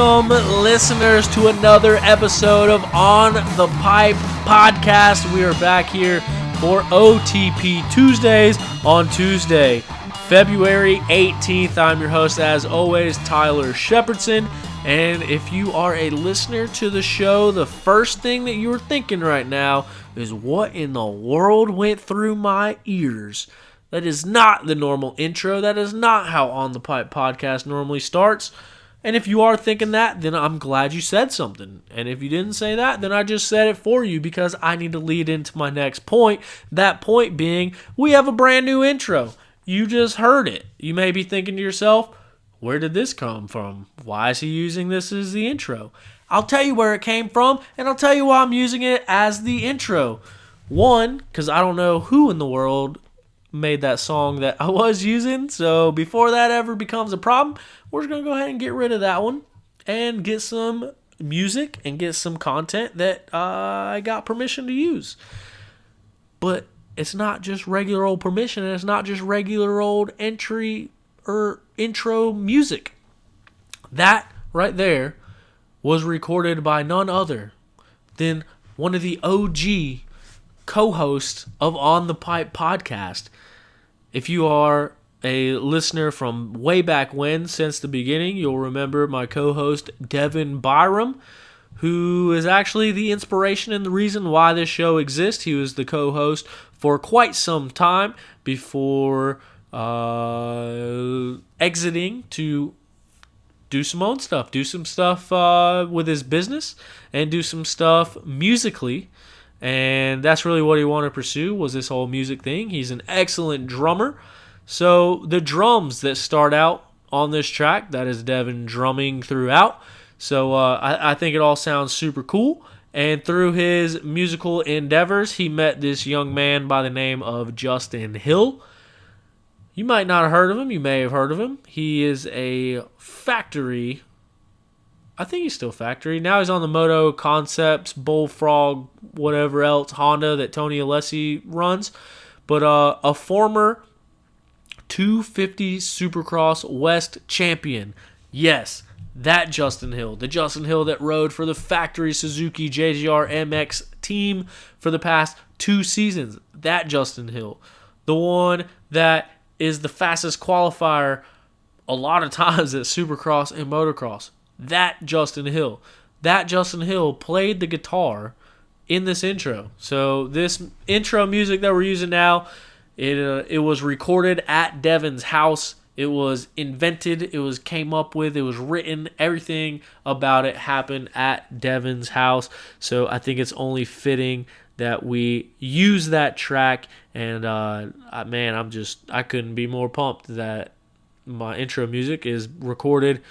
Welcome, listeners, to another episode of On the Pipe podcast. We are back here for OTP Tuesdays on Tuesday, February 18th. I'm your host, as always, Tyler Shepherdson. And if you are a listener to the show, the first thing that you're thinking right now is, what in the world went through my ears? That is not the normal intro. That is not how On the Pipe podcast normally starts. And if you are thinking that, then I'm glad you said something. And if you didn't say that, then I just said it for you because I need to lead into my next point. That point being, we have a brand new intro. You just heard it. You may be thinking to yourself, where did this come from? Why is he using this as the intro? I'll tell you where it came from, and I'll tell you why I'm using it as the intro. One, because I don't know who in the world made that song that I was using, so before that ever becomes a problem, we're just going to go ahead and get rid of that one and get some music and get some content that I got permission to use. But it's not just regular old permission, and it's not just regular old entry or intro music. That right there was recorded by none other than one of the OG co-hosts of On the Pipe podcast. If you are a listener from way back when, since the beginning, you'll remember my co-host Devin Byram, who is actually the inspiration and the reason why this show exists. He was the co-host for quite some time before exiting to do some own stuff, do some stuff with his business, and do some stuff musically. And that's really what he wanted to pursue, was this whole music thing. He's an excellent drummer. So the drums that start out on this track, that is Devin drumming throughout. So I think it all sounds super cool. And through his musical endeavors, he met this young man by the name of Justin Hill. You might not have heard of him. You may have heard of him. He is a factory. I think he's still factory. Now he's on the Moto Concepts, Bullfrog, whatever else, Honda that Tony Alessi runs. But a former 250 Supercross West champion. Yes, that Justin Hill. The Justin Hill that rode for the factory Suzuki JGR MX team for the past 2 seasons. That Justin Hill. The one that is the fastest qualifier a lot of times at Supercross and Motocross. That Justin Hill. That Justin Hill played the guitar in this intro. So this intro music that we're using now, it was recorded at Devin's house. It was invented. It was came up with. It was written. Everything about it happened at Devin's house. So I think it's only fitting that we use that track. And man, I couldn't be more pumped that my intro music is recorded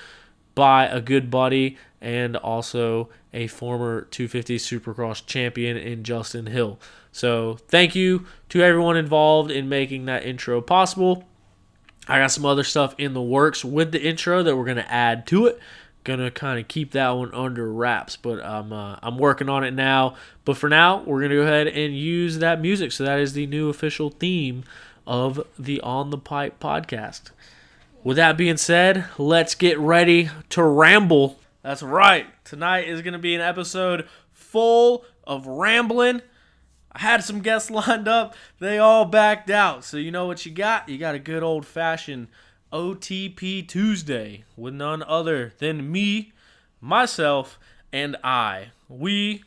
by a good buddy and also a former 250 Supercross champion in Justin Hill. So thank you to everyone involved in making that intro possible. I got some other stuff in the works with the intro that we're going to add to it. Going to kind of keep that one under wraps, but I'm working on it now. But for now, we're going to go ahead and use that music. So that is the new official theme of the On the Pipe podcast. With that being said, let's get ready to ramble. That's right. Tonight is going to be an episode full of rambling. I had some guests lined up. They all backed out. So you know what you got? You got a good old-fashioned OTP Tuesday with none other than me, myself, and I. We,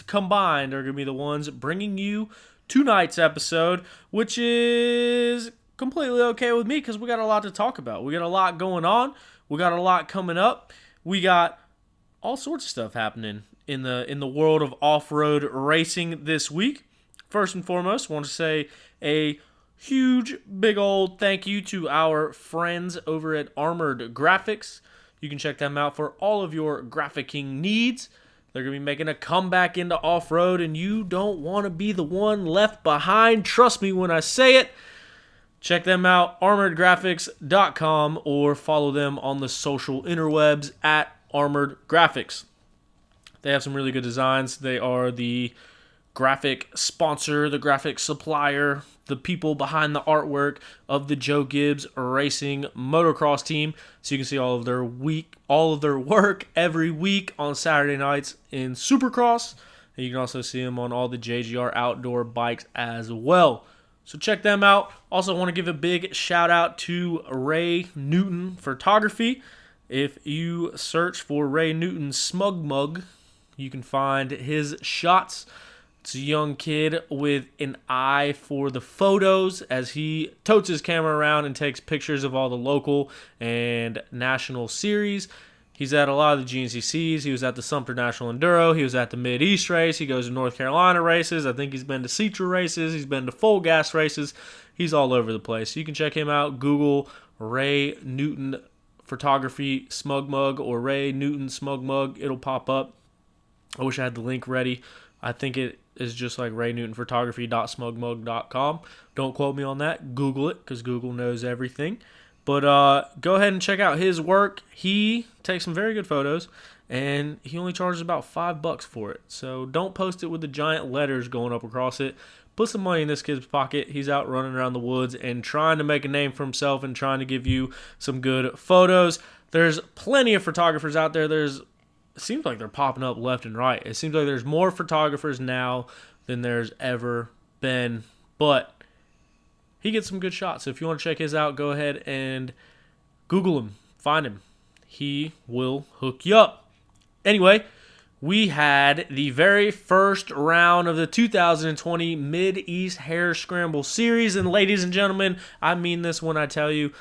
combined, are going to be the ones bringing you tonight's episode, which is completely okay with me because we got a lot to talk about. We got a lot going on. We got a lot coming up. We got all sorts of stuff happening in the world of off-road racing this week. First and foremost, I want to say a huge, big old thank you to our friends over at Armored Graphics. You can check them out for all of your graphicking needs. They're going to be making a comeback into off-road, and you don't want to be the one left behind. Trust me when I say it. Check them out, armoredgraphics.com, or follow them on the social interwebs at Armored Graphics. They have some really good designs. They are the graphic sponsor, the graphic supplier, the people behind the artwork of the Joe Gibbs Racing motocross team. So you can see all of their work every week on Saturday nights in Supercross. And you can also see them on all the JGR outdoor bikes as well. So check them out. Also want to give a big shout out to Ray Newton Photography. If you search for Ray Newton Smug Mug, you can find his shots. It's a young kid with an eye for the photos as he totes his camera around and takes pictures of all the local and national series. He's at a lot of the GNCCs. He was at the Sumter National Enduro. He was at the Mideast race. He goes to North Carolina races. I think he's been to Citra races. He's been to Full Gas races. He's all over the place. So you can check him out. Google Ray Newton Photography Smug Mug or Ray Newton Smug Mug. It'll pop up. I wish I had the link ready. I think it is just like raynewtonphotography.smugmug.com. Don't quote me on that. Google it because Google knows everything. But go ahead and check out his work. He takes some very good photos, and he only charges about $5 for it. So don't post it with the giant letters going up across it. Put some money in this kid's pocket. He's out running around the woods and trying to make a name for himself and trying to give you some good photos. There's plenty of photographers out there. It seems like they're popping up left and right. It seems like there's more photographers now than there's ever been. But he gets some good shots. So if you want to check his out, go ahead and Google him. Find him. He will hook you up. Anyway, we had the very first round of the 2020 Mideast Harescrambles series. And ladies and gentlemen, I mean this when I tell you,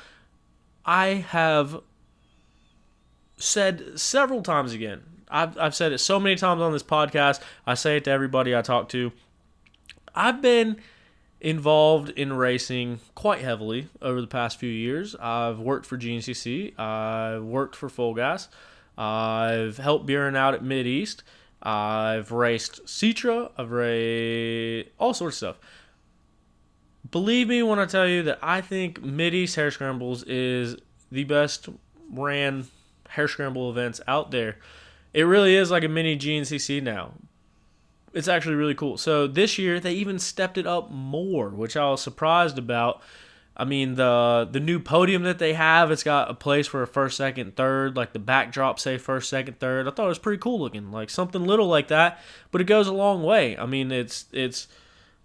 I have said several times again. I've said it so many times on this podcast. I say it to everybody I talk to. I've been involved in racing quite heavily over the past few years. I've worked for GNCC. I've worked for Full Gas. I've helped Buren out at Mideast. I've raced Citra. I've raced all sorts of stuff. Believe me when I tell you that I think Mideast Harescrambles is the best ran Harescramble events out there. It really is like a mini GNCC now. It's actually really cool. So this year, they even stepped it up more, which I was surprised about. I mean, the new podium that they have, it's got a place for a first, second, third, like the backdrop say first, second, third. I thought it was pretty cool looking, like something little like that, but it goes a long way. I mean, it's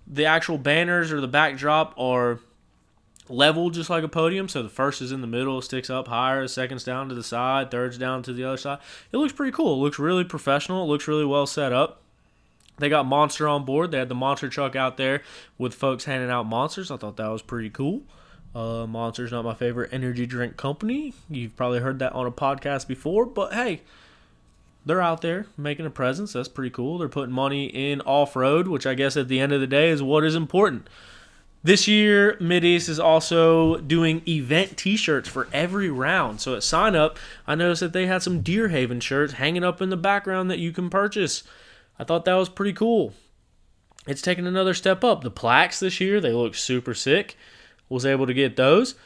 the actual banners or the backdrop are level just like a podium, so the first is in the middle, sticks up higher, the second's down to the side, third's down to the other side. It looks pretty cool. It looks really professional. It looks really well set up. They got Monster on board. They had the monster truck out there with folks handing out monsters. I thought that was pretty cool. Monster's not my favorite energy drink company. You've probably heard that on a podcast before, but hey, they're out there making a presence. That's pretty cool. They're putting money in off-road, which I guess at the end of the day is what is important. This year, Mideast is also doing event t-shirts for every round. So at sign up, I noticed that they had some Deer Haven shirts hanging up in the background that you can purchase. I thought that was pretty cool. It's taken another step up. The plaques this year, they look super sick. Was able to get those.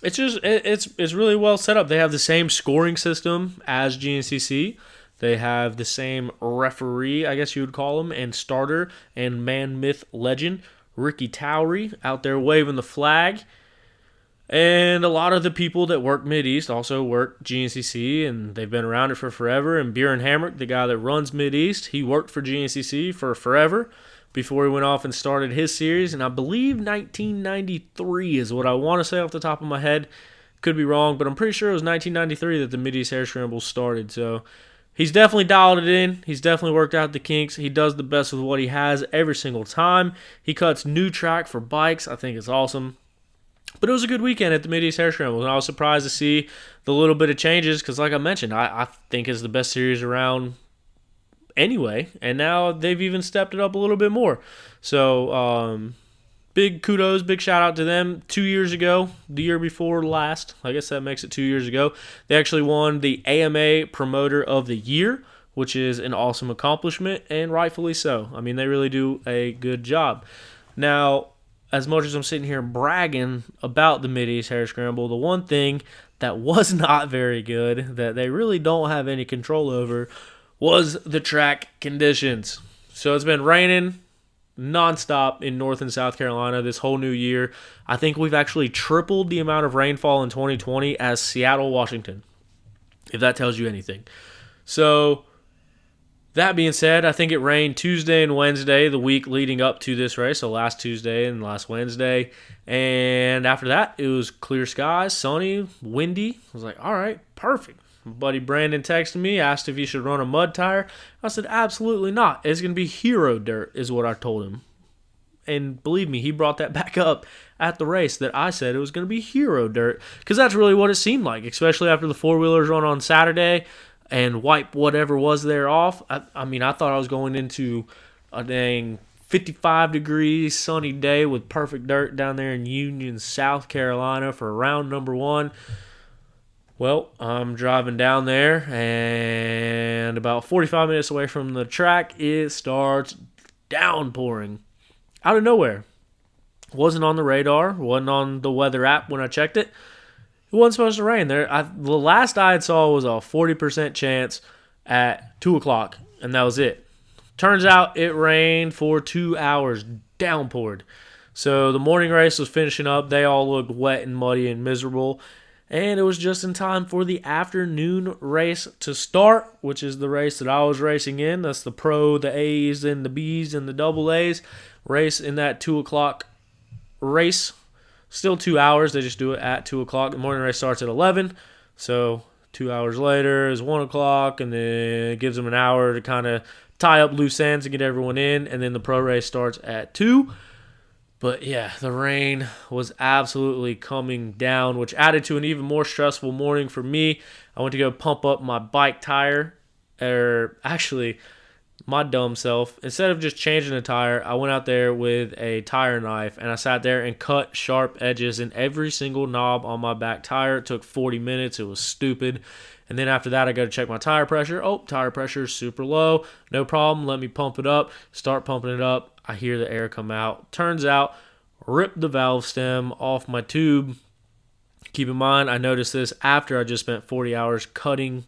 It's really well set up. They have the same scoring system as GNCC. They have the same referee, I guess you would call him, and starter and man, myth, legend, Ricky Towery, out there waving the flag. And a lot of the people that work Mideast also work GNCC, and they've been around it for forever. And Buren Hamrick, the guy that runs Mideast, he worked for GNCC for forever before he went off and started his series. And I believe 1993 is what I want to say off the top of my head. Could be wrong, but I'm pretty sure it was 1993 that the Mideast Harescrambles started. So he's definitely dialed it in. He's definitely worked out the kinks. He does the best with what he has every single time. He cuts new track for bikes. I think it's awesome. But it was a good weekend at the Mideast Harescrambles, and I was surprised to see the little bit of changes because, like I mentioned, I think it's the best series around anyway, and now they've even stepped it up a little bit more. So, big kudos, big shout-out to them. 2 years ago, the year before last, I guess that makes it 2 years ago, they actually won the AMA Promoter of the Year, which is an awesome accomplishment, and rightfully so. I mean, they really do a good job. Now, as much as I'm sitting here bragging about the Mideast Harescramble, the one thing that was not very good, that they really don't have any control over, was the track conditions. So it's been raining nonstop in North and South Carolina this whole new year. I think we've actually tripled the amount of rainfall in 2020 as Seattle, Washington, if that tells you anything. So that being said, I think it rained Tuesday and Wednesday, the week leading up to this race, so last Tuesday and last Wednesday. And after that, it was clear skies, sunny, windy. I was like, all right, perfect. My buddy Brandon texted me, asked if he should run a mud tire. I said, absolutely not. It's going to be hero dirt, is what I told him. And believe me, he brought that back up at the race that I said it was going to be hero dirt, because that's really what it seemed like, especially after the four-wheelers run on Saturday and wipe whatever was there off. I mean, I thought I was going into a dang 55-degree sunny day with perfect dirt down there in Union, South Carolina for round number 1. Well, I'm driving down there, and about 45 minutes away from the track, it starts downpouring out of nowhere. Wasn't on the radar, wasn't on the weather app when I checked it. It wasn't supposed to rain there. The last I saw was a 40% chance at 2 o'clock, and that was it. Turns out it rained for 2 hours, downpoured. So the morning race was finishing up. They all looked wet and muddy and miserable. And it was just in time for the afternoon race to start, which is the race that I was racing in. That's the Pro, the A's, and the B's, and the double A's race in that 2 o'clock race. Still 2 hours. They just do it at 2 o'clock. The morning race starts at 11. So 2 hours later is 1 o'clock, and then it gives them an hour to kind of tie up loose ends and get everyone in. And then the pro race starts at 2. But yeah, the rain was absolutely coming down, which added to an even more stressful morning for me. I went to go pump up my bike tire, or actually my dumb self. Instead of just changing the tire, I went out there with a tire knife, and I sat there and cut sharp edges in every single knob on my back tire. It took 40 minutes. It was stupid. And then after that, I go to check my tire pressure. Oh, tire pressure is super low. No problem. Let me pump it up. Start pumping it up. I hear the air come out. Turns out, ripped the valve stem off my tube. Keep in mind, I noticed this after I just spent 40 hours cutting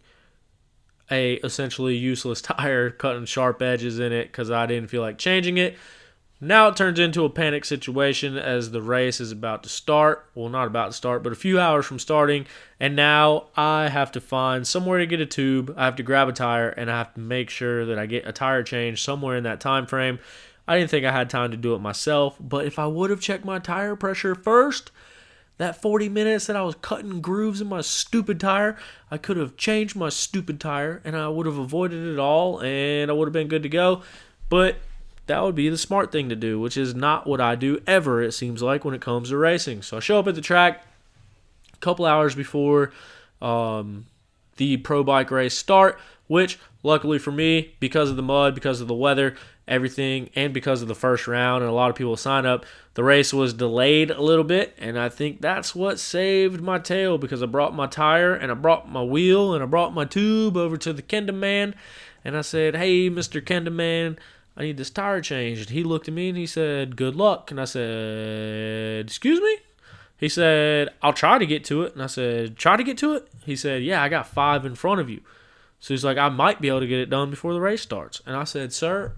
a essentially useless tire, cutting sharp edges in it because I didn't feel like changing it. Now it turns into a panic situation as the race is about to start. Well, not about to start, but a few hours from starting. And now I have to find somewhere to get a tube. I have to grab a tire, and I have to make sure that I get a tire change somewhere in that time frame. I didn't think I had time to do it myself, but if I would have checked my tire pressure first, that 40 minutes that I was cutting grooves in my stupid tire, I could have changed my stupid tire, and I would have avoided it all, and I would have been good to go. But that would be the smart thing to do, which is not what I do ever, it seems like, when it comes to racing. So I show up at the track a couple hours before the pro bike race start, which, luckily for me, because of the mud, because of the weather, everything, and because of the first round and a lot of people sign up, the race was delayed a little bit, and I think that's what saved my tail, because I brought my tire, and I brought my wheel, and I brought my tube over to the Kenda man, and I said, hey, Mr. Kenda man, I need this tire changed. He looked at me and he said, good luck. And I said, excuse me? He said, I'll try to get to it. And I said, try to get to it? He said, yeah, I got 5 in front of you. So he's like, I might be able to get it done before the race starts. And I said, sir,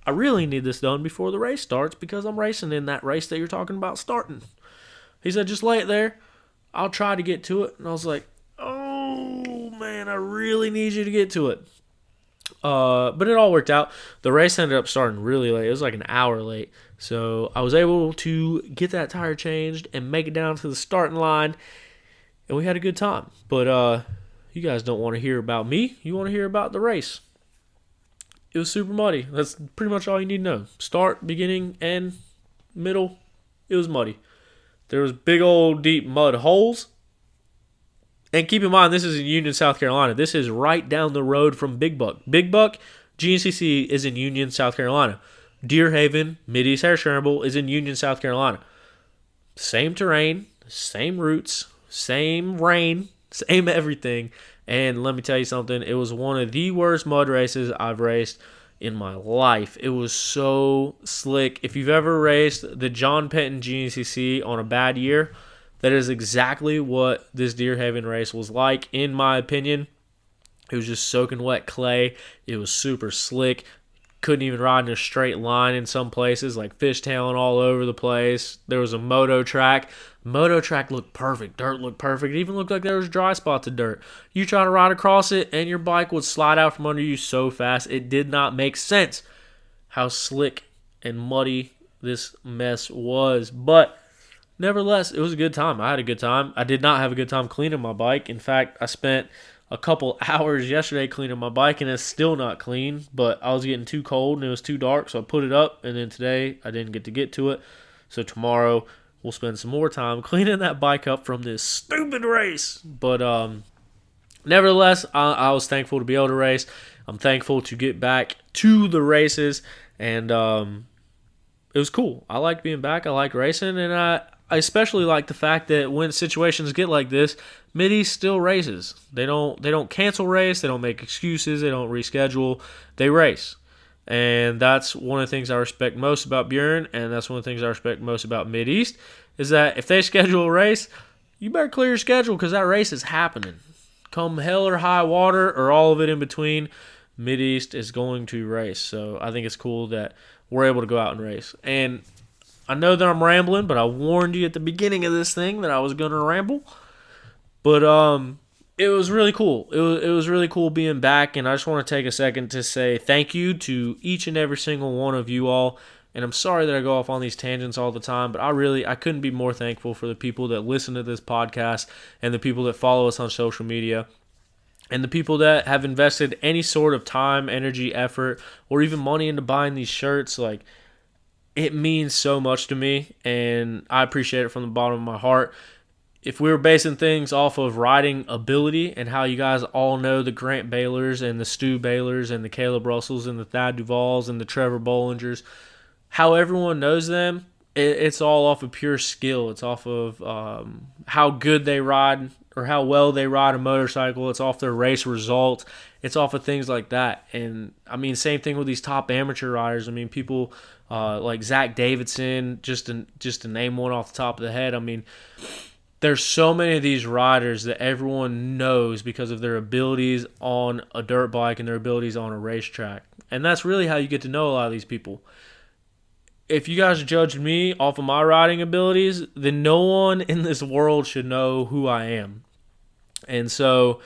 I really need this done before the race starts because I'm racing in that race that you're talking about starting. He said, just lay it there. I'll try to get to it. And I was like, oh, man, I really need you to get to it. But it all worked out. The race ended up starting really late. It was like an hour late. So I was able to get that tire changed and make it down to the starting line. And we had a good time. But you guys don't want to hear about me. You want to hear about the race. It was super muddy. That's pretty much all you need to know. Start, beginning, end, middle. It was muddy. There was big old deep mud holes. And keep in mind, this is in Union, South Carolina. This is right down the road from Big Buck. Big Buck GNCC is in Union, South Carolina. Deer Haven, Mideast Harescrambles is in Union, South Carolina. Same terrain, same routes, same rain, same everything. And let me tell you something. It was one of the worst mud races I've raced in my life. It was so slick. If you've ever raced the John Penton GNCC on a bad year, that is exactly what this Deer Haven race was like, in my opinion. It was just soaking wet clay. It was super slick. Couldn't even ride in a straight line in some places, like fishtailing all over the place. There was a moto track. Moto track looked perfect. Dirt looked perfect. It even looked like there was dry spots of dirt. You try to ride across it, and your bike would slide out from under you so fast. It did not make sense how slick and muddy this mess was. But nevertheless, it was a good time. I had a good time. I did not have a good time cleaning my bike. In fact, I spent a couple hours yesterday cleaning my bike, and it's still not clean, but I was getting too cold and it was too dark, so I put it up, and then today I didn't get to it. So tomorrow we'll spend some more time cleaning that bike up from this stupid race. But nevertheless, I was thankful to be able to race. I'm thankful to get back to the races, and it was cool. I liked being back. I liked racing, and I especially like the fact that when situations get like this, Mideast still races. They don't cancel race. They don't make excuses. They don't reschedule. They race. And that's one of the things I respect most about Bjorn, and that's one of the things I respect most about Mideast, is that if they schedule a race, you better clear your schedule because that race is happening. Come hell or high water or all of it in between, Mideast is going to race. So I think it's cool that we're able to go out and race. And I know that I'm rambling, but I warned you at the beginning of this thing that I was going to ramble. But it was really cool. It was really cool being back, and I just want to take a second to say thank you to each and every single one of you all. And I'm sorry that I go off on these tangents all the time, but I couldn't be more thankful for the people that listen to this podcast and the people that follow us on social media and the people that have invested any sort of time, energy, effort, or even money into buying these shirts. Like, it means so much to me, and I appreciate it from the bottom of my heart. If we were basing things off of riding ability and how you guys all know the Grant Baylors and the Stu Baylors and the Caleb Russells and the Thad Duvals and the Trevor Bollingers, how everyone knows them, it's all off of pure skill. It's off of how good they ride or how well they ride a motorcycle. It's off their race results. It's off of things like that. And, I mean, same thing with these top amateur riders. I mean, people like Zach Davidson, just to name one off the top of the head. I mean, there's so many of these riders that everyone knows because of their abilities on a dirt bike and their abilities on a racetrack. And that's really how you get to know a lot of these people. If you guys judge me off of my riding abilities, then no one in this world should know who I am. And so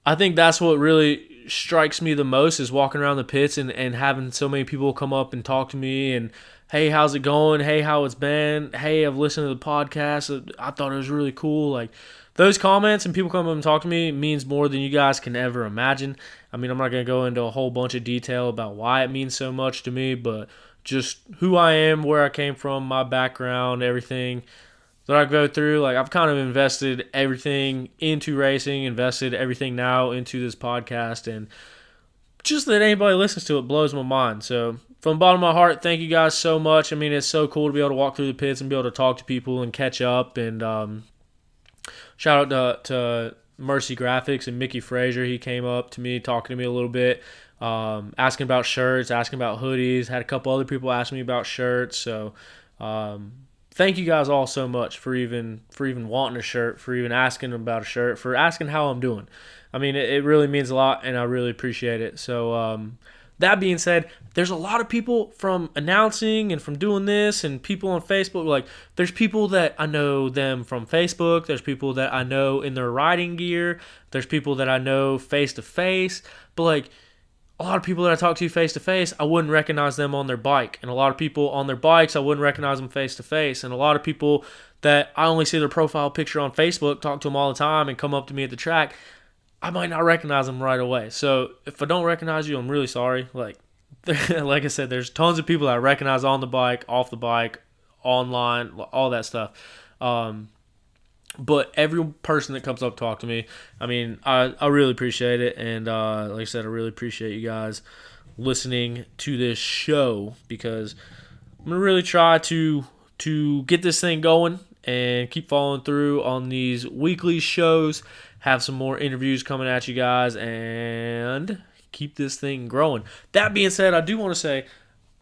I think that's what really strikes me the most, is walking around the pits and having so many people come up and talk to me and, hey, how's it going? Hey, how it's been? Hey, I've listened to the podcast. I thought it was really cool. Like, those comments and people come up and talk to me means more than you guys can ever imagine. I mean, I'm not going to go into a whole bunch of detail about why it means so much to me, but just who I am, where I came from, my background, everything that I go through. Like, I've kind of invested everything into racing, invested everything now into this podcast, and just that anybody listens to it blows my mind. So from the bottom of my heart, thank you guys so much. I mean, it's so cool to be able to walk through the pits and be able to talk to people and catch up. And shout out to Mercy Graphics and Mickey Frazier. He came up to me, talking to me a little bit, asking about shirts, asking about hoodies. Had a couple other people ask me about shirts. So thank you guys all so much for even wanting a shirt, for even asking about a shirt, for asking how I'm doing. I mean, it really means a lot, and I really appreciate it. So that being said, there's a lot of people from announcing and from doing this, and people on Facebook. Like, there's people that I know them from Facebook. There's people that I know in their riding gear. There's people that I know face to face. But like, a lot of people that I talk to face to face, I wouldn't recognize them on their bike. And a lot of people on their bikes, I wouldn't recognize them face to face. And a lot of people that I only see their profile picture on Facebook, talk to them all the time, and come up to me at the track, I might not recognize them right away. So if I don't recognize you, I'm really sorry. Like I said, there's tons of people that I recognize on the bike, off the bike, online, all that stuff. But every person that comes up to talk to me, I mean, I really appreciate it. And like I said, I really appreciate you guys listening to this show, because I'm going to really try to get this thing going and keep following through on these weekly shows, have some more interviews coming at you guys, and keep this thing growing. That being said, I do want to say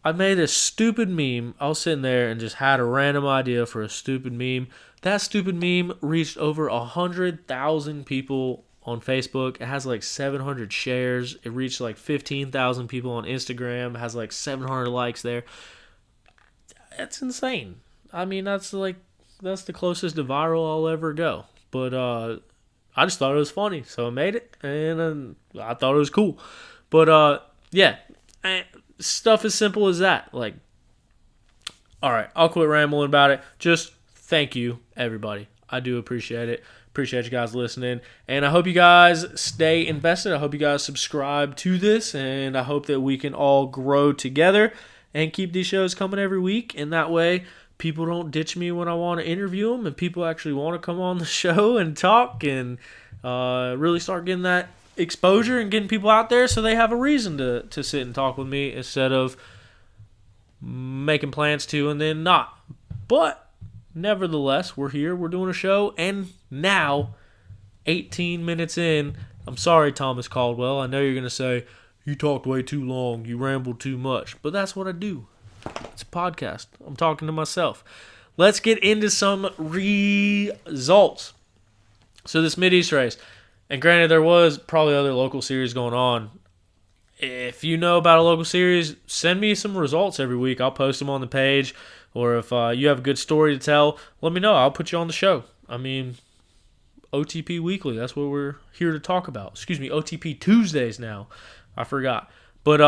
I made a stupid meme. I was sitting there and just had a random idea for a stupid meme. That stupid meme reached over 100,000 people on Facebook. It has like 700 shares. It reached like 15,000 people on Instagram. It has like 700 likes there. That's insane. I mean, that's the closest to viral I'll ever go. But I just thought it was funny, so I made it, and I thought it was cool. But yeah, stuff as simple as that. Like, all right, I'll quit rambling about it. Just thank you, everybody. I do appreciate it. Appreciate you guys listening, and I hope you guys stay invested. I hope you guys subscribe to this, and I hope that we can all grow together and keep these shows coming every week. And that way, people don't ditch me when I want to interview them, and people actually want to come on the show and talk and really start getting that exposure and getting people out there so they have a reason to sit and talk with me instead of making plans to and then not. But nevertheless, we're here. We're doing a show, and now, 18 minutes in, I'm sorry, Thomas Caldwell. I know you're going to say, you talked way too long, you rambled too much, but that's what I do. It's a podcast. I'm talking to myself. Let's get into some results. So this Mideast race, and granted there was probably other local series going on. If you know about a local series, send me some results every week. I'll post them on the page. Or if you have a good story to tell, let me know. I'll put you on the show. I mean, OTP Weekly, that's what we're here to talk about. Excuse me, OTP Tuesdays now. I forgot. But,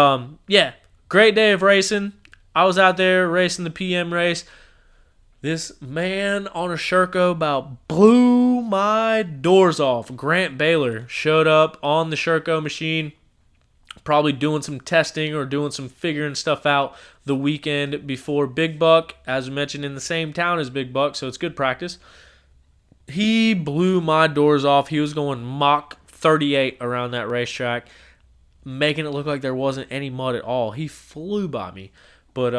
yeah, great day of racing. I was out there racing the PM race. This man on a Sherco about blew my doors off. Grant Baylor showed up on the Sherco machine, probably doing some testing or doing some figuring stuff out the weekend before Big Buck, as mentioned, in the same town as Big Buck, so it's good practice. He blew my doors off. He was going Mach 38 around that racetrack, making it look like there wasn't any mud at all. He flew by me. But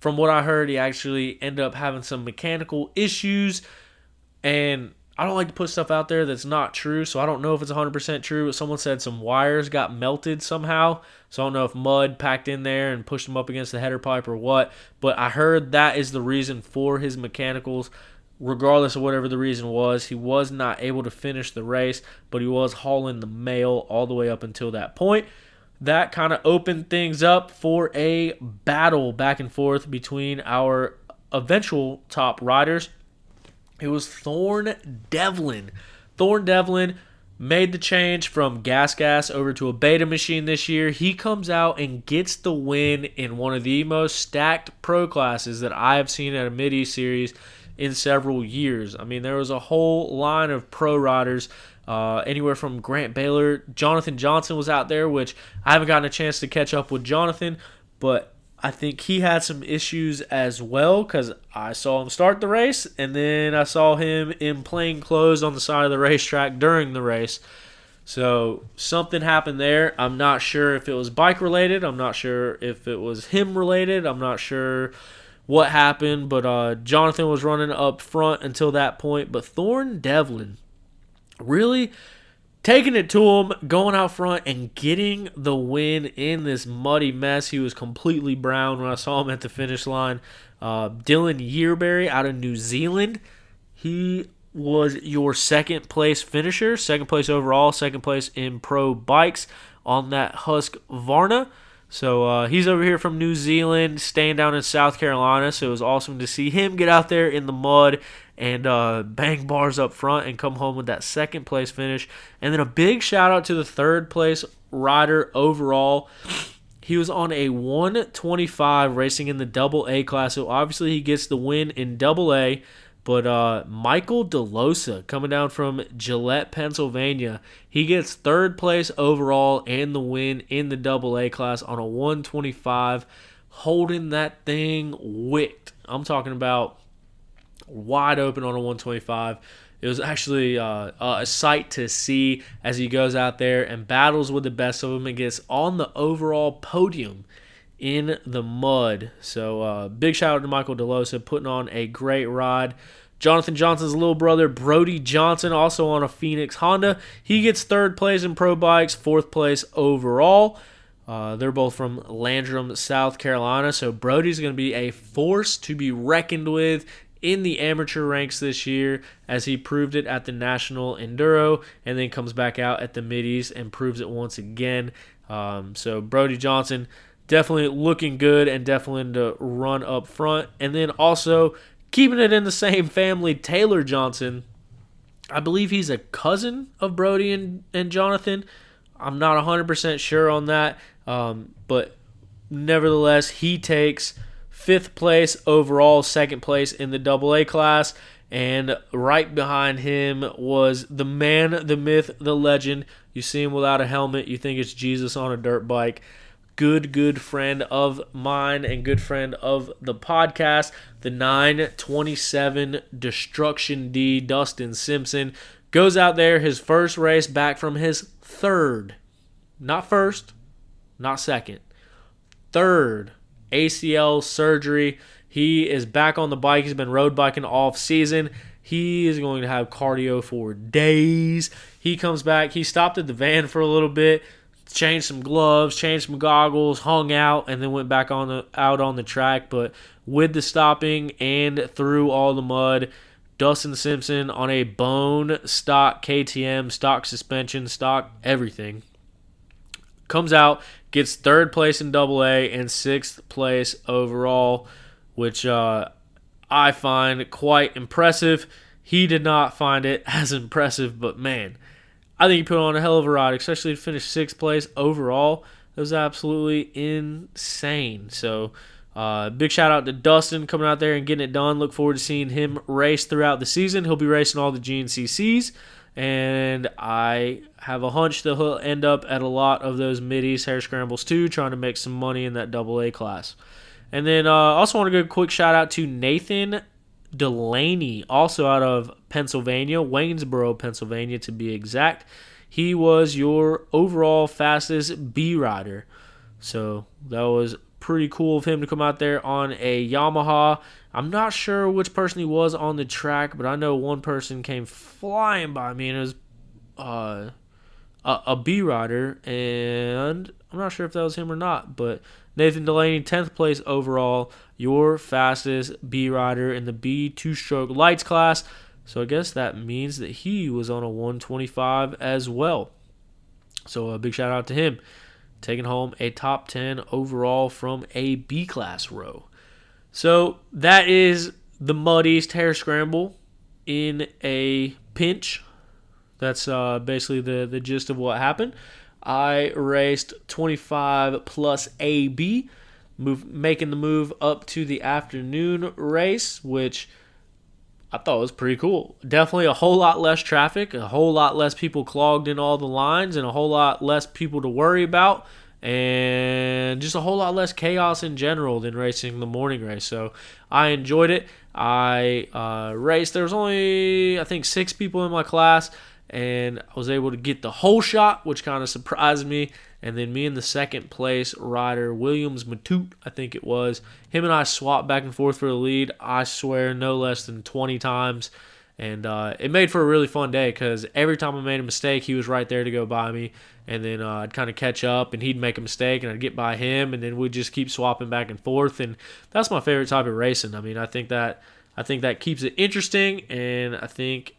from what I heard, he actually ended up having some mechanical issues. And I don't like to put stuff out there that's not true, so I don't know if it's 100% true. But someone said some wires got melted somehow. So I don't know if mud packed in there and pushed him up against the header pipe or what. But I heard that is the reason for his mechanicals. Regardless of whatever the reason was, he was not able to finish the race, but he was hauling the mail all the way up until that point. That kind of opened things up for a battle back and forth between our eventual top riders. It was Thorne Devlin. Thorne Devlin made the change from gas over to a beta machine this year. He comes out and gets the win in one of the most stacked pro classes that I have seen at a Mideast series in several years. I mean, there was a whole line of pro riders, anywhere from Grant Baylor. Jonathan Johnson was out there, which I haven't gotten a chance to catch up with Jonathan, but I think he had some issues as well because I saw him start the race, and then I saw him in plain clothes on the side of the racetrack during the race. So something happened there. I'm not sure if it was bike related. I'm not sure if it was him related. I'm not sure what happened, but Jonathan was running up front until that point. But Thorne Devlin really taking it to him, going out front and getting the win in this muddy mess. He was completely brown when I saw him at the finish line. Dylan Yearberry out of New Zealand, he was your second place finisher, second place overall, second place in pro bikes on that Husqvarna. So he's over here from New Zealand, staying down in South Carolina. So it was awesome to see him get out there in the mud and bang bars up front and come home with that second place finish. And then a big shout out to the third place rider overall. He was on a 125 racing in the double A class. So obviously he gets the win in double A. But Michael DeLosa coming down from Gillette, Pennsylvania, he gets third place overall and the win in the double A class on a 125, holding that thing wicked. I'm talking about wide open on a 125. It was actually a sight to see as he goes out there and battles with the best of them and gets on the overall podium in the mud. So big shout out to Michael DeLosa putting on a great ride. Jonathan Johnson's little brother, Brody Johnson, also on a Phoenix Honda. He gets third place in pro bikes, fourth place overall. They're both from Landrum, South Carolina. So Brody's going to be a force to be reckoned with in the amateur ranks this year, as he proved it at the National Enduro, and then comes back out at the Mideast and proves it once again. So Brody Johnson definitely looking good and definitely in the run up front. And then also keeping it in the same family, Taylor Johnson. I believe he's a cousin of Brody and Jonathan. I'm not 100% sure on that, but nevertheless, he takes 5th place overall, 2nd place in the AA class, and right behind him was the man, the myth, the legend. You see him without a helmet, you think it's Jesus on a dirt bike. Good friend of mine and good friend of the podcast, the 927 Destruction D, Dustin Simpson, goes out there, his first race back from his 3rd, not 1st, not 2nd, 3rd ACL surgery. He is back on the bike. He's been road biking off season. He is going to have cardio for days. He comes back. He stopped at the van for a little bit, changed some gloves, changed some goggles, hung out, and then went back out on the track. But with the stopping and through all the mud, Dustin Simpson on a bone stock KTM, stock suspension, stock everything, comes out, gets 3rd place in AA and 6th place overall, which I find quite impressive. He did not find it as impressive, but man, I think he put on a hell of a ride, especially to finish 6th place overall. It was absolutely insane. So big shout out to Dustin coming out there and getting it done. Look forward to seeing him race throughout the season. He'll be racing all the GNCCs, and I have a hunch that he'll end up at a lot of those Mideast Harescrambles too, trying to make some money in that AA class. And then also want to give a quick shout out to Nathan Delaney, also out of Pennsylvania, Waynesboro, Pennsylvania to be exact. He was your overall fastest B rider. So that was pretty cool of him to come out there on a Yamaha. I'm not sure which person he was on the track, but I know one person came flying by me, and it was a B rider, and I'm not sure if that was him or not, but Nathan Delaney, 10th place overall, your fastest B rider in the B two-stroke lights class. So I guess that means that he was on a 125 as well. So a big shout out to him, taking home a top 10 overall from a B class row. So that is the Mideast Harescramble in a pinch. That's basically the gist of what happened. I raced 25 plus AB, making the move up to the afternoon race, which I thought was pretty cool. Definitely a whole lot less traffic, a whole lot less people clogged in all the lines, and a whole lot less people to worry about, and just a whole lot less chaos in general than racing the morning race. So I enjoyed it. I raced. There was only, I think, 6 people in my class, and I was able to get the whole shot, which kind of surprised me. And then me and the 2nd place rider, Williams Matute, I think it was, him and I swapped back and forth for the lead, I swear, no less than 20 times. And it made for a really fun day, because every time I made a mistake, he was right there to go by me. And then I'd kind of catch up, and he'd make a mistake, and I'd get by him, and then we'd just keep swapping back and forth. And that's my favorite type of racing. I mean, I think that keeps it interesting, and I think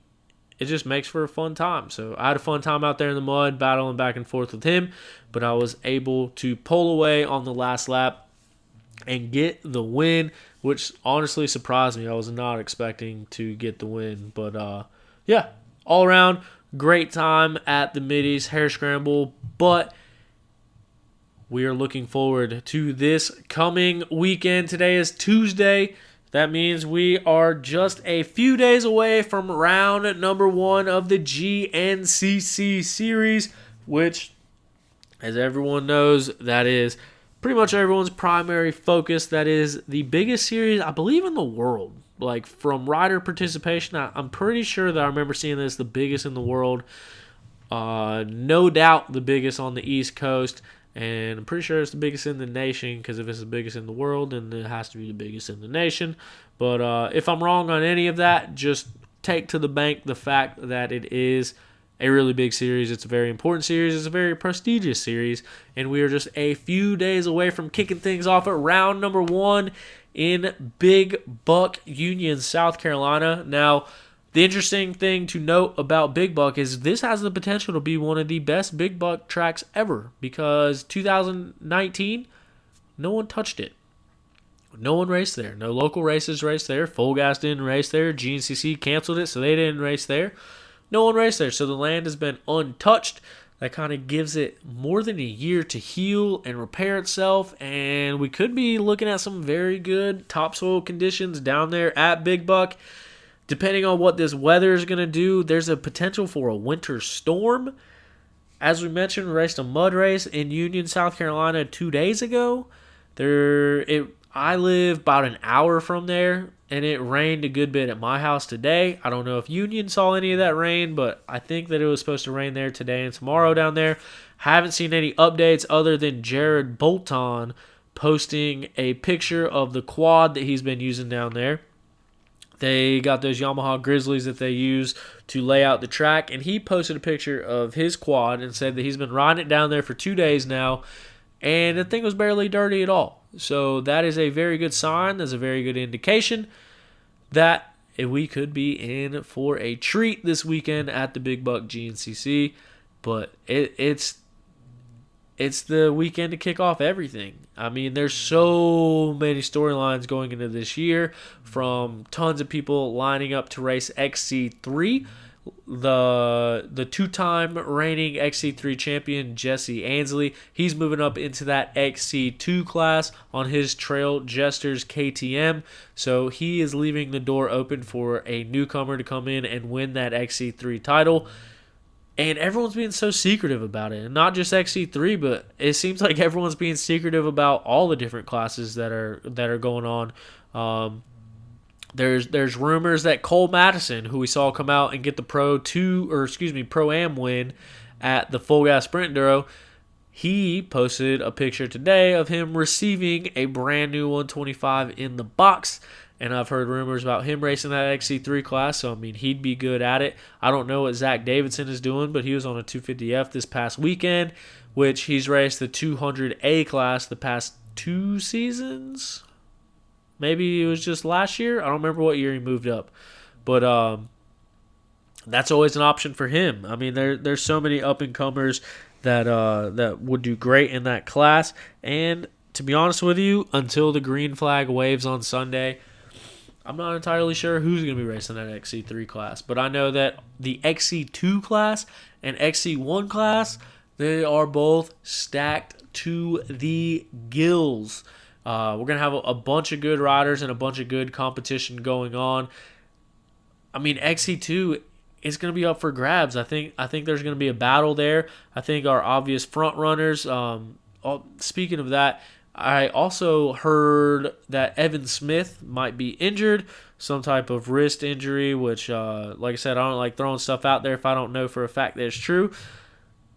it just makes for a fun time. So I had a fun time out there in the mud, battling back and forth with him, but I was able to pull away on the last lap and get the win, which honestly surprised me. I was not expecting to get the win. But yeah, all around, great time at the Mideast Harescramble, but we are looking forward to this coming weekend. Today is Tuesday. That means we are just a few days away from round number 1 of the GNCC series, which, as everyone knows, that is pretty much everyone's primary focus. That is the biggest series, I believe, in the world. Like, from rider participation, I'm pretty sure that I remember seeing this, the biggest in the world. No doubt the biggest on the East Coast. And I'm pretty sure it's the biggest in the nation, because if it's the biggest in the world, then it has to be the biggest in the nation. But if I'm wrong on any of that, just take to the bank the fact that it is a really big series. It's a very important series. It's a very prestigious series. And we are just a few days away from kicking things off at round number 1. in Big Buck Union, South Carolina. Now, the interesting thing to note about Big Buck is this has the potential to be one of the best Big Buck tracks ever, because 2019, no one touched it. No one raced there. No local races raced there. Full Gas didn't race there. GNCC canceled it, so they didn't race there. No one raced there, so the land has been untouched. That kind of gives it more than a year to heal and repair itself, and we could be looking at some very good topsoil conditions down there at Big Buck. Depending on what this weather is going to do, there's a potential for a winter storm. As we mentioned, we raced a mud race in Union, South Carolina 2 days ago. I live about an hour from there, and it rained a good bit at my house today. I don't know if Union saw any of that rain, but I think that it was supposed to rain there today and tomorrow down there. Haven't seen any updates other than Jared Bolton posting a picture of the quad that he's been using down there. They got those Yamaha Grizzlies that they use to lay out the track, and he posted a picture of his quad and said that he's been riding it down there for 2 days now, and the thing was barely dirty at all. So that is a very good sign. That's a very good indication that we could be in for a treat this weekend at the Big Buck GNCC. But it's the weekend to kick off everything. I mean, there's so many storylines going into this year, from tons of people lining up to race XC3. The two-time reigning XC3 champion, Jesse Ansley, he's moving up into that XC2 class on his Trail Jesters KTM. So he is leaving the door open for a newcomer to come in and win that XC3 title. And everyone's being so secretive about it. And not just XC3, but it seems like everyone's being secretive about all the different classes that are going on. There's rumors that Cole Madison, who we saw come out and get the Pro-Am win at the Full Gas Sprint Enduro, he posted a picture today of him receiving a brand new 125 in the box. And I've heard rumors about him racing that XC3 class, so I mean, he'd be good at it. I don't know what Zach Davidson is doing, but he was on a 250F this past weekend, which he's raced the 200A class the past 2 seasons. Maybe it was just last year. I don't remember what year he moved up. But that's always an option for him. I mean, there's so many up-and-comers that would do great in that class. And to be honest with you, until the green flag waves on Sunday, I'm not entirely sure who's going to be racing that XC3 class. But I know that the XC2 class and XC1 class, they are both stacked to the gills. We're going to have a bunch of good riders and a bunch of good competition going on. I mean, XC2 is going to be up for grabs. I think there's going to be a battle there. I think our obvious front runners. Speaking of that, I also heard that Evan Smith might be injured, some type of wrist injury, which, like I said, I don't like throwing stuff out there if I don't know for a fact that it's true.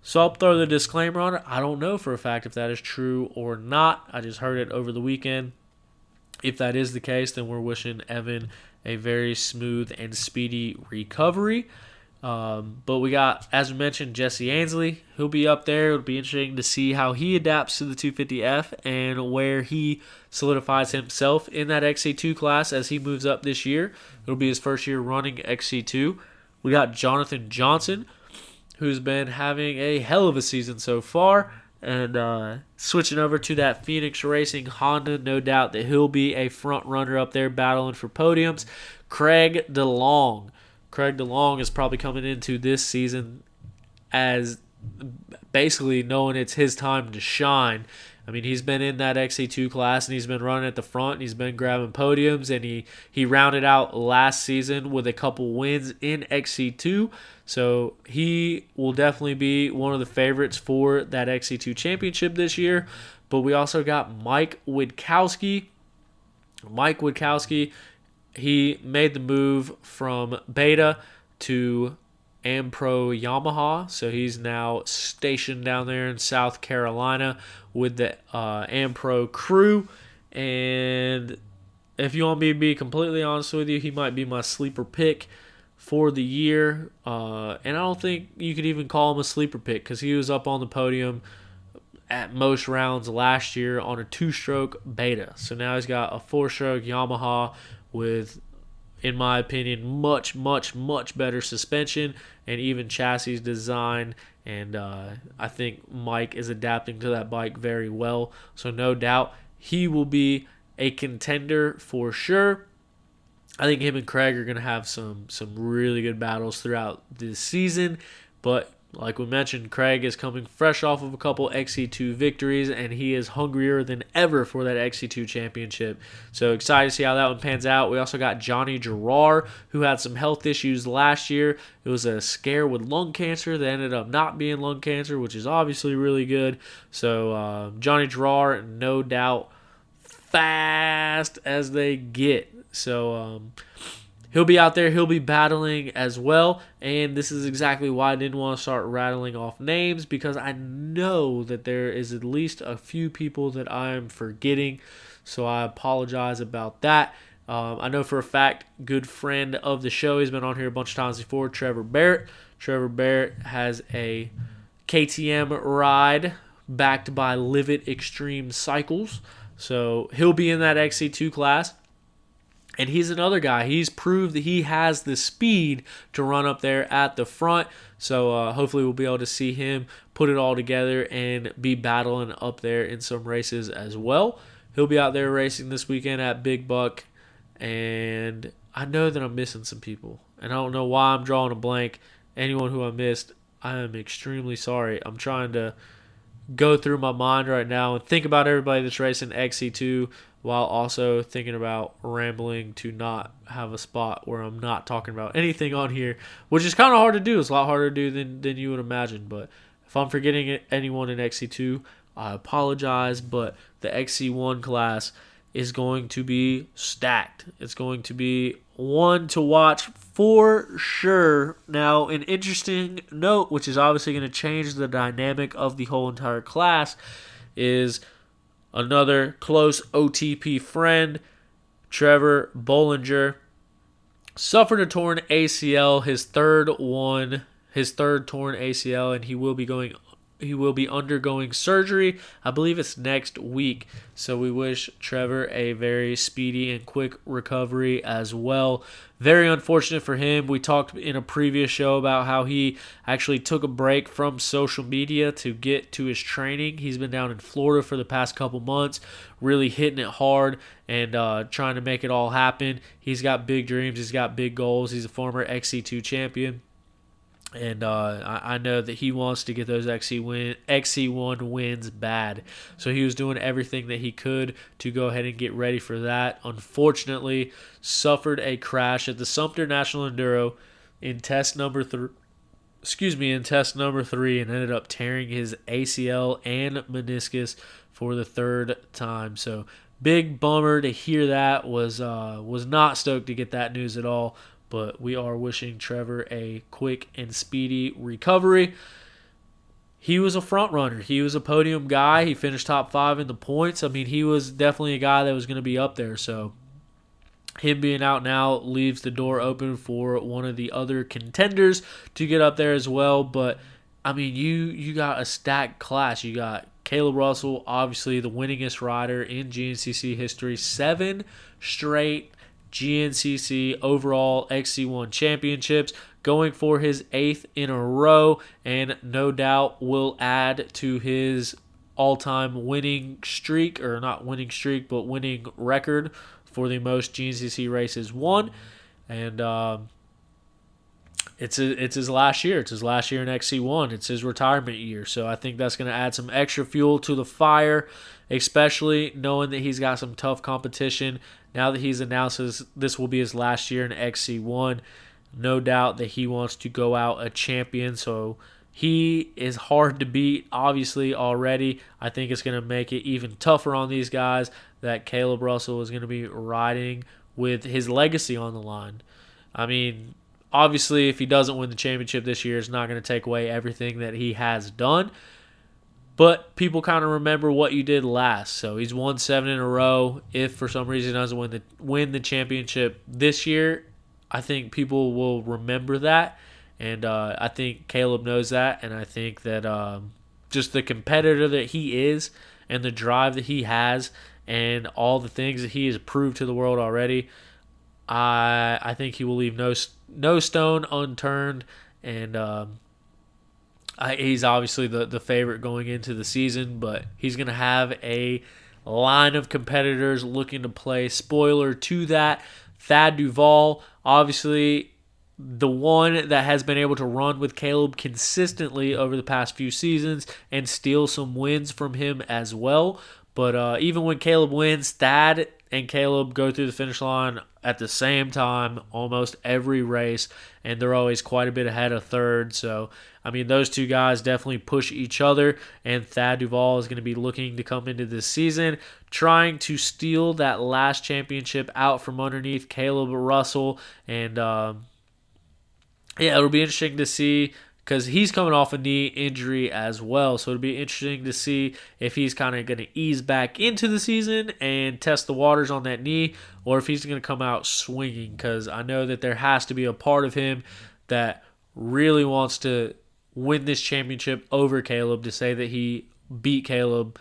So I'll throw the disclaimer on it. I don't know for a fact if that is true or not. I just heard it over the weekend. If that is the case, then we're wishing Evan a very smooth and speedy recovery. But we got, as we mentioned, Jesse Ansley. He'll be up there. It'll be interesting to see how he adapts to the 250F and where he solidifies himself in that XC2 class as he moves up this year. It'll be his first year running XC2. We got Jonathan Johnson, who's been having a hell of a season so far. And switching over to that Phoenix Racing Honda, no doubt that he'll be a front runner up there battling for podiums. Craig DeLong. Craig DeLong is probably coming into this season as basically knowing it's his time to shine. I mean, he's been in that XC2 class, and he's been running at the front, and he's been grabbing podiums, and he rounded out last season with a couple wins in XC2. So he will definitely be one of the favorites for that XC2 championship this year. But we also got Mike Witkowski. Mike Witkowski, he made the move from Beta to Ampro Yamaha, so he's now stationed down there in South Carolina with the Ampro crew. And if you want me to be completely honest with you, he might be my sleeper pick for the year. And I don't think you could even call him a sleeper pick, because he was up on the podium at most rounds last year on a 2-stroke beta. So now he's got a 4-stroke Yamaha with, in my opinion, much, much, much better suspension and even chassis design. And I think Mike is adapting to that bike very well. So no doubt he will be a contender for sure. I think him and Craig are going to have some really good battles throughout this season. But like we mentioned, Craig is coming fresh off of a couple XC2 victories, and he is hungrier than ever for that XC2 championship. So excited to see how that one pans out. We also got Johnny Gerard, who had some health issues last year. It was a scare with lung cancer that ended up not being lung cancer, which is obviously really good. So Johnny Gerard, no doubt, fast as they get. So he'll be out there. He'll be battling as well. And this is exactly why I didn't want to start rattling off names, because I know that there is at least a few people that I am forgetting. So I apologize about that. I know for a fact, good friend of the show, he's been on here a bunch of times before, Trevor Barrett. Trevor Barrett has a KTM ride backed by Livet Extreme Cycles. So he'll be in that XC2 class. And he's another guy. He's proved that he has the speed to run up there at the front. So hopefully we'll be able to see him put it all together and be battling up there in some races as well. He'll be out there racing this weekend at Big Buck. And I know that I'm missing some people. And I don't know why I'm drawing a blank. Anyone who I missed, I am extremely sorry. I'm trying to go through my mind right now and think about everybody that's racing XC2 while also thinking about rambling to not have a spot where I'm not talking about anything on here, which is kind of hard to do. It's a lot harder to do than you would imagine. But if I'm forgetting anyone in XC2, I apologize. But the XC1 class is going to be stacked. It's going to be one to watch for sure. Now, an interesting note, which is obviously going to change the dynamic of the whole entire class, is another close OTP friend, Trevor Bollinger, suffered a torn ACL, his third torn ACL, and he will be undergoing surgery. I believe it's next week. So we wish Trevor a very speedy and quick recovery as well. Very unfortunate for him. We talked in a previous show about how he actually took a break from social media to get to his training. He's been down in Florida for the past couple months, really hitting it hard and trying to make it all happen. He's got big dreams. He's got big goals. He's a former XC2 champion. And I know that he wants to get those XC1 wins bad. So he was doing everything that he could to go ahead and get ready for that. Unfortunately, suffered a crash at the Sumter National Enduro in test number 3, and ended up tearing his ACL and meniscus for the third time. So big bummer to hear that. Was not stoked to get that news at all. But we are wishing Trevor a quick and speedy recovery. He was a front runner. He was a podium guy. He finished top 5 in the points. I mean, he was definitely a guy that was going to be up there. So him being out now leaves the door open for one of the other contenders to get up there as well. But, I mean, you got a stacked class. You got Caleb Russell, obviously the winningest rider in GNCC history. 7 straight GNCC overall XC1 championships, going for his 8th in a row, and no doubt will add to his all-time winning streak, or not winning streak, but winning record for the most GNCC races won. And it's his last year. It's his last year in XC1. It's his retirement year. So I think that's going to add some extra fuel to the fire, especially knowing that he's got some tough competition. Now that he's announced this will be his last year in XC1, no doubt that he wants to go out a champion. So he is hard to beat, obviously, already. I think it's going to make it even tougher on these guys that Caleb Russell is going to be riding with his legacy on the line. I mean, obviously, if he doesn't win the championship this year, it's not going to take away everything that he has done. But people kind of remember what you did last. So he's won 7 in a row. If for some reason he doesn't win the championship this year, I think people will remember that. And I think Caleb knows that. And I think that just the competitor that he is and the drive that he has and all the things that he has proved to the world already, I think he will leave no stone unturned, and he's obviously the favorite going into the season, but he's going to have a line of competitors looking to play spoiler to that. Thad Duvall, obviously the one that has been able to run with Caleb consistently over the past few seasons and steal some wins from him as well. But even when Caleb wins, Thad and Caleb go through the finish line at the same time almost every race, and they're always quite a bit ahead of third. So, I mean, those two guys definitely push each other, and Thad Duvall is going to be looking to come into this season trying to steal that last championship out from underneath Caleb Russell. And, yeah, it'll be interesting to see because he's coming off a knee injury as well. So it'll be interesting to see if he's kind of going to ease back into the season and test the waters on that knee, or if he's going to come out swinging, because I know that there has to be a part of him that really wants to win this championship over Caleb, to say that he beat Caleb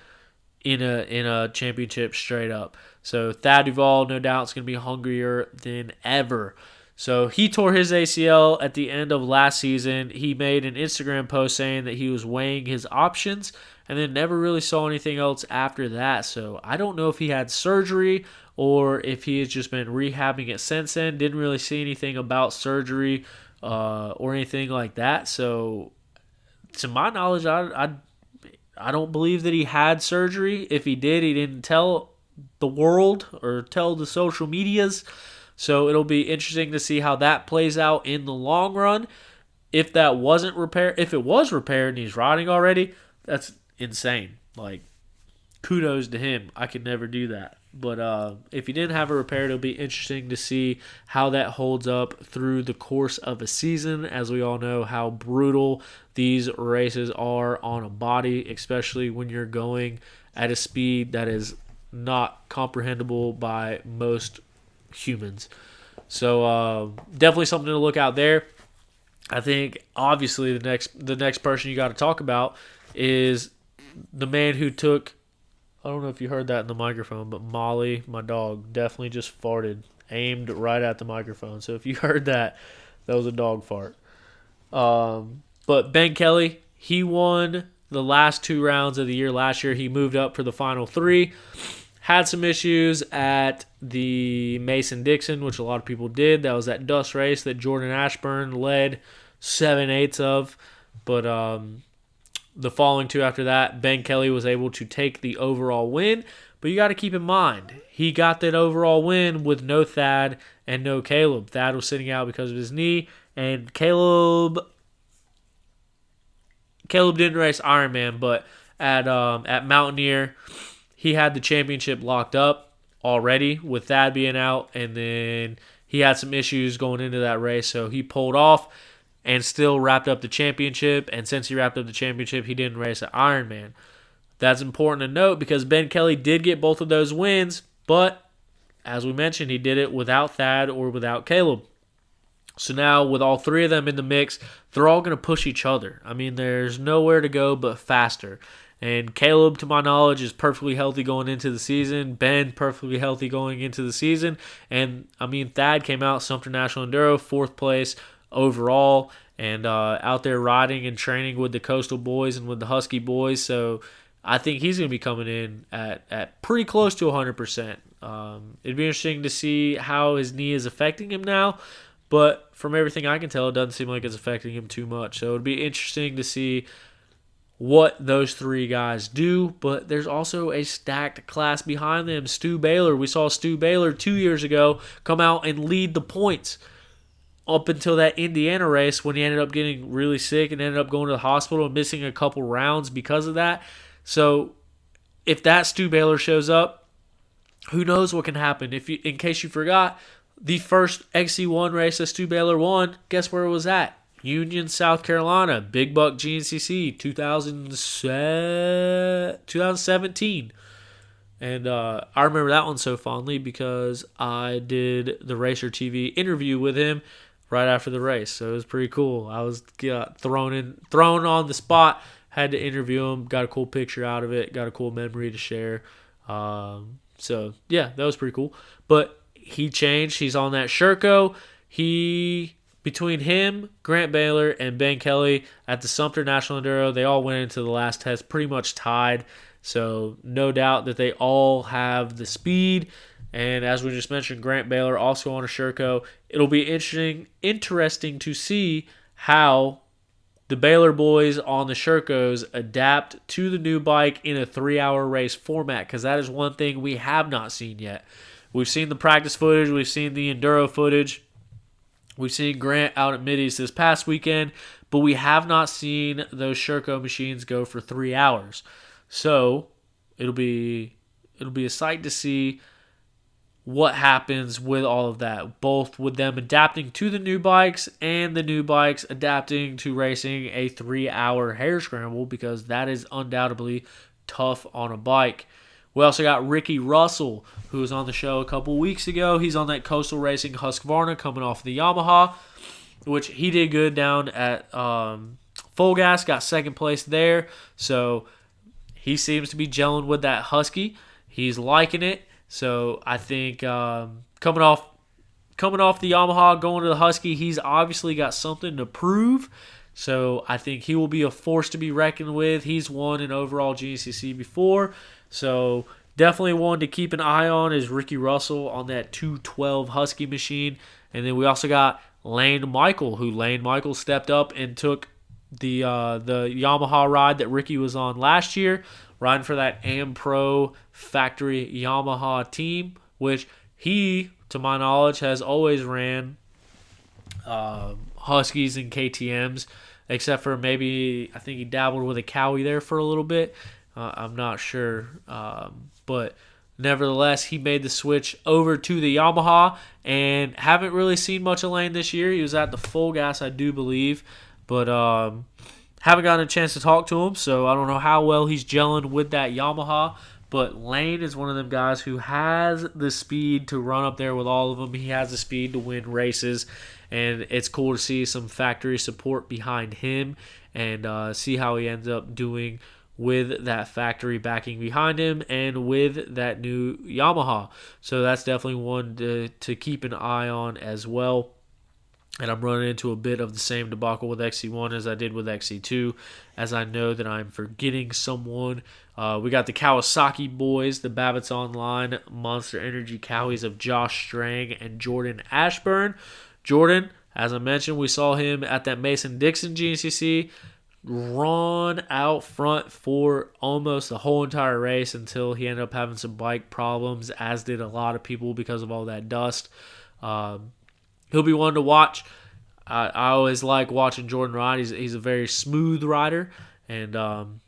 in a championship straight up. So Thad Duvall, no doubt, is going to be hungrier than ever. So he tore his ACL at the end of last season. He made an Instagram post saying that he was weighing his options and then never really saw anything else after that. So I don't know if he had surgery or if he has just been rehabbing it since then. Didn't really see anything about surgery or anything like that. So to my knowledge, I don't believe that he had surgery. If he did, he didn't tell the world or tell the social medias. So it'll be interesting to see how that plays out in the long run. If that wasn't repaired, if it was repaired and he's riding already, that's insane. Like, kudos to him. I could never do that. But if he didn't have it repaired, it'll be interesting to see how that holds up through the course of a season. As we all know how brutal these races are on a body, especially when you're going at a speed that is not comprehensible by most humans. So definitely something to look out there. I think obviously the next person you got to talk about is the man who took, I don't know if you heard that in the microphone, but Molly, my dog, definitely just farted, aimed right at the microphone. So if you heard that, that was a dog fart. But Ben Kelly, he won the last 2 rounds of the year last year. He moved up for the final 3. Had some issues at the Mason-Dixon, which a lot of people did. That was that dust race that Jordan Ashburn led 7/8 of. But the following 2 after that, Ben Kelly was able to take the overall win. But you got to keep in mind, he got that overall win with no Thad and no Caleb. Thad was sitting out because of his knee, and Caleb didn't race Ironman, but at Mountaineer, he had the championship locked up already with Thad being out, and then he had some issues going into that race, so he pulled off and still wrapped up the championship. And since he wrapped up the championship, he didn't race at Ironman. That's important to note because Ben Kelly did get both of those wins, but as we mentioned, he did it without Thad or without Caleb. So now with all 3 of them in the mix, they're all going to push each other. I mean, there's nowhere to go but faster. And Caleb, to my knowledge, is perfectly healthy going into the season. Ben, perfectly healthy going into the season. And, I mean, Thad came out, Sumter National Enduro, 4th place overall, and out there riding and training with the Coastal boys and with the Husky boys. So I think he's going to be coming in at pretty close to 100%. It'd be interesting to see how his knee is affecting him now. But from everything I can tell, it doesn't seem like it's affecting him too much. So it'd be interesting to see what those 3 guys do, but there's also a stacked class behind them. Stu Baylor, we saw Stu Baylor 2 years ago come out and lead the points up until that Indiana race when he ended up getting really sick and ended up going to the hospital and missing a couple rounds because of that. So if that Stu Baylor shows up, who knows what can happen. In case you forgot, the first XC1 race that Stu Baylor won, guess where it was at? Union, South Carolina, Big Buck GNCC, 2017. And I remember that one so fondly because I did the Racer TV interview with him right after the race. So it was pretty cool. I was thrown on the spot, had to interview him. Got a cool picture out of it. Got a cool memory to share. So yeah, that was pretty cool. But he changed. He's on that Sherco. Between him, Grant Baylor, and Ben Kelly at the Sumter National Enduro, they all went into the last test pretty much tied. So no doubt that they all have the speed. And as we just mentioned, Grant Baylor also on a Sherco. It'll be interesting to see how the Baylor boys on the Shercos adapt to the new bike in a 3-hour race format, because that is one thing we have not seen yet. We've seen the practice footage. We've seen the enduro footage. We've seen Grant out at Mideast this past weekend, but we have not seen those Sherco machines go for 3 hours. So it'll be a sight to see what happens with all of that, both with them adapting to the new bikes and the new bikes adapting to racing a 3-hour hare scramble, because that is undoubtedly tough on a bike. We also got Ricky Russell, who was on the show a couple weeks ago. He's on that Coastal Racing Husqvarna coming off the Yamaha, which he did good down at Full Gas, got second place there. So he seems to be gelling with that Husky. He's liking it. So I think coming off the Yamaha, going to the Husky, he's obviously got something to prove. So I think he will be a force to be reckoned with. He's won an overall GNCC before. So definitely one to keep an eye on is Ricky Russell on that 212 Husky machine. And then we also got Lane Michael stepped up and took the Yamaha ride that Ricky was on last year, riding for that Am Pro factory Yamaha team, which he, to my knowledge, has always ran Huskies and KTMs, except for maybe I think he dabbled with a Cowie there for a little bit. I'm not sure, but nevertheless, he made the switch over to the Yamaha, and haven't really seen much of Lane this year. He was at the Full Gas, I do believe, but haven't gotten a chance to talk to him, so I don't know how well he's gelling with that Yamaha. But Lane is one of them guys who has the speed to run up there with all of them. He has the speed to win races, and it's cool to see some factory support behind him and see how he ends up doing with that factory backing behind him and with that new Yamaha. So that's definitely one to keep an eye on as well. And I'm running into a bit of the same debacle with XC1 as I did with XC2, as I know that I'm forgetting someone. We got the Kawasaki boys, the Babbitts Online Monster Energy Cowies of Josh Strang and Jordan Ashburn. Jordan, as I mentioned, we saw him at that Mason-Dixon GNCC run out front for almost the whole entire race until he ended up having some bike problems, as did a lot of people because of all that dust. He'll be one to watch. I always like watching Jordan ride. He's a very smooth rider, and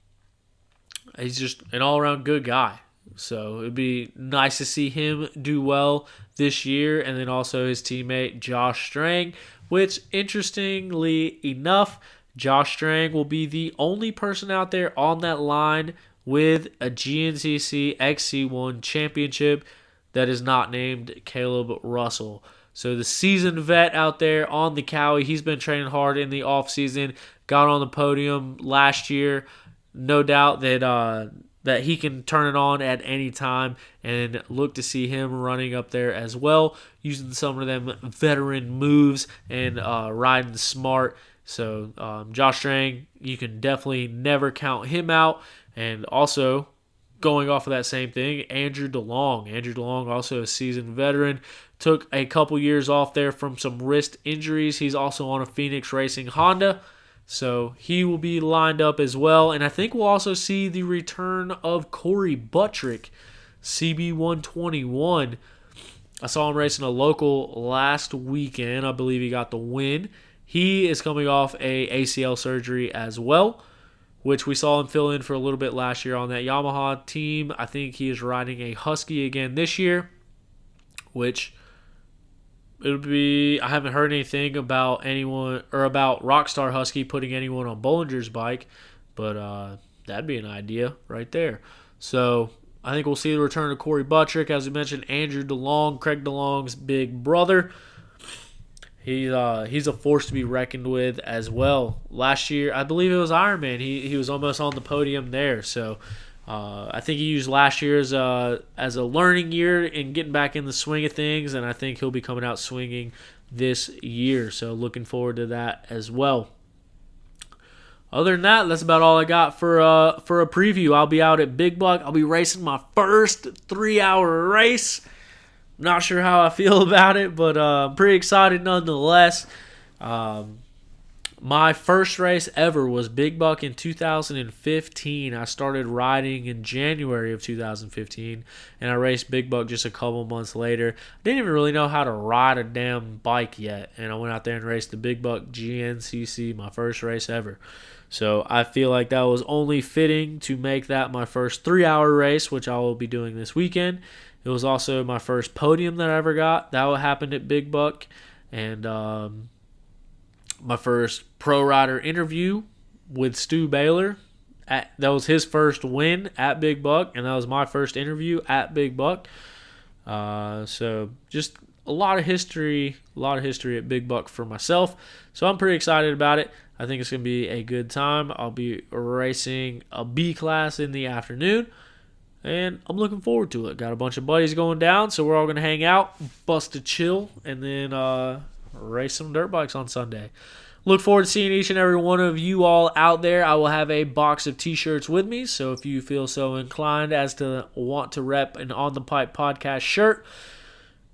he's just an all-around good guy. So it'd be nice to see him do well this year, and then also his teammate Josh Strang, which, interestingly enough, Josh Strang will be the only person out there on that line with a GNCC XC1 championship that is not named Caleb Russell. So the seasoned vet out there on the Cowie, he's been training hard in the offseason, got on the podium last year. No doubt that he can turn it on at any time, and look to see him running up there as well, using some of them veteran moves and riding smart. So Josh Strang, you can definitely never count him out. And also, going off of that same thing, Andrew DeLong. Andrew DeLong, also a seasoned veteran, took a couple years off there from some wrist injuries. He's also on a Phoenix Racing Honda, so he will be lined up as well. And I think we'll also see the return of Corey Buttrick, CB121. I saw him racing a local last weekend. I believe he got the win. He is coming off a ACL surgery as well, which we saw him fill in for a little bit last year on that Yamaha team. I think he is riding a Husky again this year, which it would be, I haven't heard anything about anyone or about Rockstar Husky putting anyone on Bollinger's bike, but that'd be an idea right there. So I think we'll see the return of Corey Buttrick, as we mentioned, Andrew DeLong, Craig DeLong's big brother. He's a force to be reckoned with as well. Last year, I believe it was Ironman. He was almost on the podium there. So I think he used last year as a learning year and getting back in the swing of things, and I think he'll be coming out swinging this year. So looking forward to that as well. Other than that, that's about all I got for a preview. I'll be out at Big Buck. I'll be racing my first 3-hour race. Not sure how I feel about it, but I'm pretty excited nonetheless. My first race ever was Big Buck in 2015. I started riding in January of 2015, and I raced Big Buck just a couple months later. I didn't even really know how to ride a damn bike yet, and I went out there and raced the Big Buck GNCC, my first race ever. So I feel like that was only fitting to make that my first 3-hour race, which I will be doing this weekend. It was also my first podium that I ever got. That happened at Big Buck. And my first pro rider interview with Stu Baylor. That was his first win at Big Buck, and that was my first interview at Big Buck. So just a lot of history at Big Buck for myself. So I'm pretty excited about it. I think it's going to be a good time. I'll be racing a B class in the afternoon, and I'm looking forward to it. Got a bunch of buddies going down, so we're all going to hang out, bust a chill, and then race some dirt bikes on Sunday. Look forward to seeing each and every one of you all out there. I will have a box of t-shirts with me, so if you feel so inclined as to want to rep an On the Pipe podcast shirt,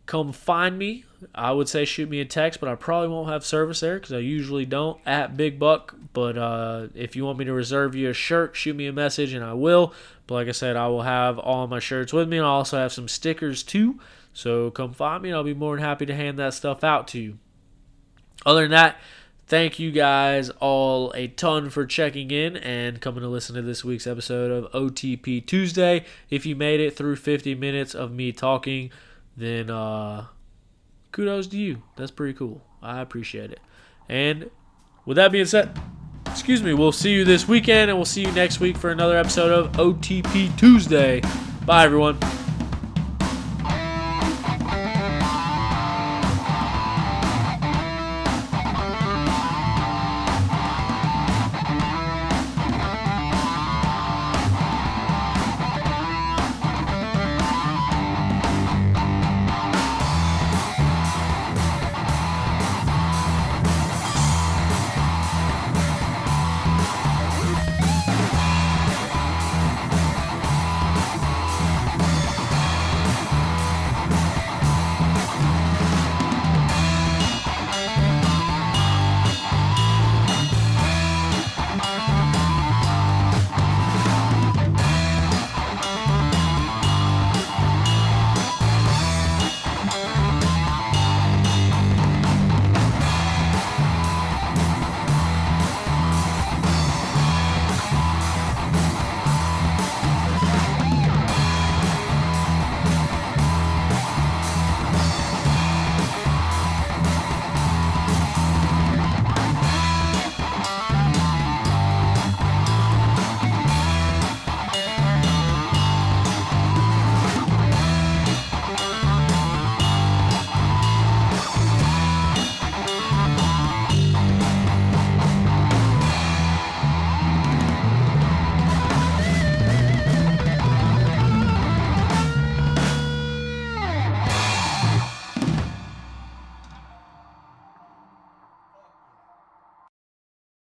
come find me. I would say shoot me a text, but I probably won't have service there because I usually don't at Big Buck. But if you want me to reserve you a shirt, shoot me a message and I will. But like I said, I will have all my shirts with me, and I'll also have some stickers too. So come find me and I'll be more than happy to hand that stuff out to you. Other than that, thank you guys all a ton for checking in and coming to listen to this week's episode of OTP Tuesday. If you made it through 50 minutes of me talking, then kudos to you. That's pretty cool. I appreciate it. And with that being said, we'll see you this weekend, and we'll see you next week for another episode of OTP Tuesday. Bye, everyone.